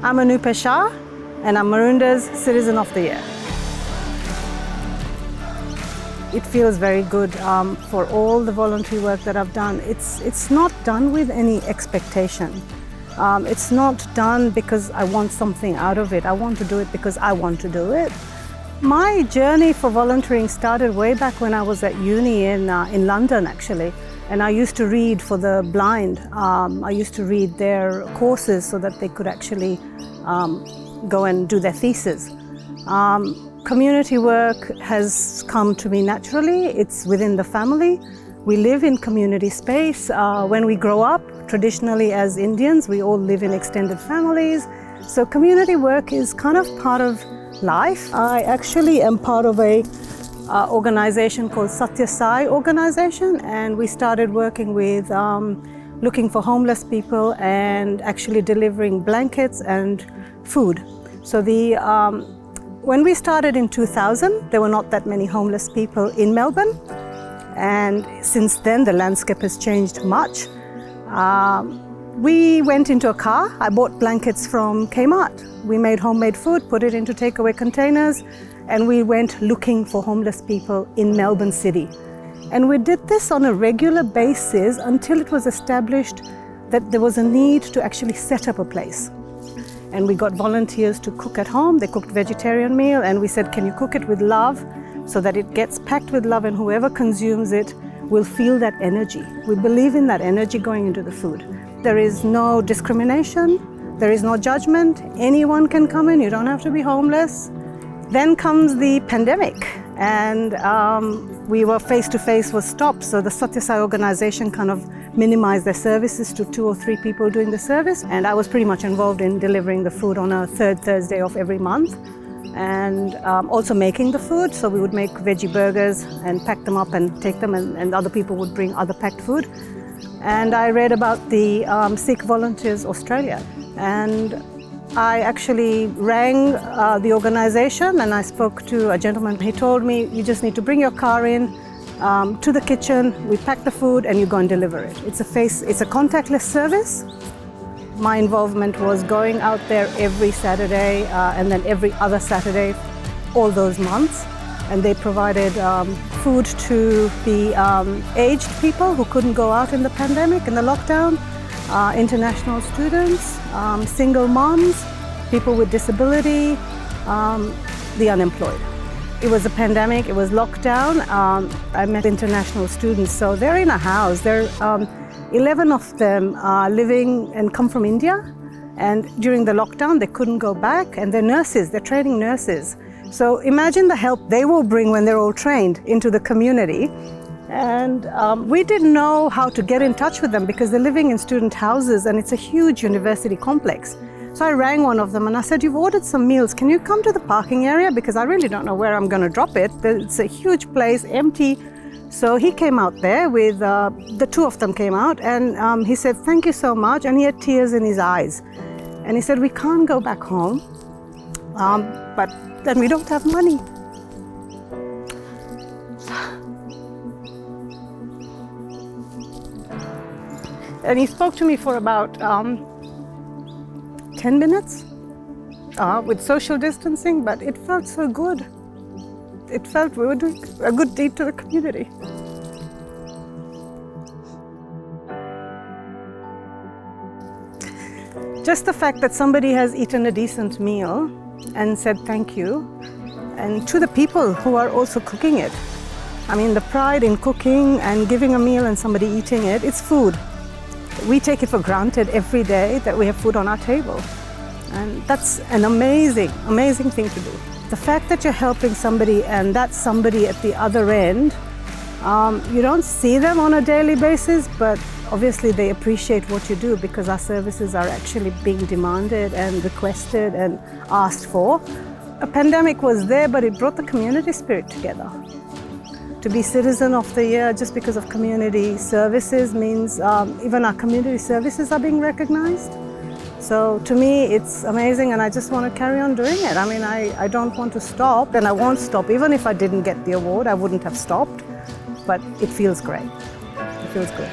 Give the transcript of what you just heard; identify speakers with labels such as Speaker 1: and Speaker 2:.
Speaker 1: I'm Anupa Shah, and I'm Maroondah's Citizen of the Year. It feels very good for all the voluntary work that I've done. It's not done with any expectation. It's not done because I want something out of it. I want to do it because I want to do it. My journey for volunteering started way back when I was at uni in London, actually. And I used to read for the blind. I used to read their courses so that they could actually go and do their thesis. Community work has come to me naturally. It's within the family. We live in community space. When we grow up, traditionally as Indians, we all live in extended families. So community work is kind of part of life. I actually am part of a organization called Satya Sai organization, and we started working with looking for homeless people and actually delivering blankets and food. So when we started in 2000, there were not that many homeless people in Melbourne, and since then the landscape has changed much. We went into a car. I bought blankets from Kmart. We made homemade food, put it into takeaway containers, and we went looking for homeless people in Melbourne City. And we did this on a regular basis until it was established that there was a need to actually set up a place. And we got volunteers to cook at home. They cooked vegetarian meal, and we said, can you cook it with love so that it gets packed with love, and whoever consumes it will feel that energy. We believe in that energy going into the food. There is no discrimination. There is no judgment. Anyone can come in. You don't have to be homeless. Then comes the pandemic, and we were face-to-face was stopped. So the Satya Sai organization kind of minimized their services to 2 or 3 people doing the service. And I was pretty much involved in delivering the food on a third Thursday of every month, and also making the food. So we would make veggie burgers and pack them up and take them, and other people would bring other packed food. And I read about the Sikh Volunteers Australia, and I actually rang the organization, and I spoke to a gentleman. He told me, you just need to bring your car in to the kitchen, we pack the food, and you go and deliver it. It's a contactless service. My involvement was going out there every Saturday and then every other Saturday all those months. And they provided food to the aged people who couldn't go out in the pandemic, in the lockdown, international students, single moms, people with disability, the unemployed. It was a pandemic, it was lockdown. I met international students, so they're in a house. 11 of them are living and come from India, and during the lockdown they couldn't go back, and they're nurses, they're training nurses. So imagine the help they will bring when they're all trained into the community. And we didn't know how to get in touch with them because they're living in student houses, and it's a huge university complex. So I rang one of them and I said, you've ordered some meals, can you come to the parking area? Because I really don't know where I'm going to drop it. It's a huge place, empty. So he came out there with, the 2 of them came out, and he said, thank you so much. And he had tears in his eyes. And he said, we can't go back home, but then we don't have money. And he spoke to me for about 10 minutes with social distancing, but it felt so good. It felt we were doing a good deed to the community. Just the fact that somebody has eaten a decent meal and said thank you, and to the people who are also cooking it. I mean, the pride in cooking and giving a meal and somebody eating it, it's food. We take it for granted every day that we have food on our table. And that's an amazing, amazing thing to do. The fact that you're helping somebody and that somebody at the other end, you don't see them on a daily basis, but obviously they appreciate what you do because our services are actually being demanded and requested and asked for. A pandemic was there, but it brought the community spirit together. To be Citizen of the Year just because of community services means even our community services are being recognized. So to me, it's amazing, and I just want to carry on doing it. I mean, I don't want to stop, and I won't stop. Even if I didn't get the award, I wouldn't have stopped, but it feels great. It feels good.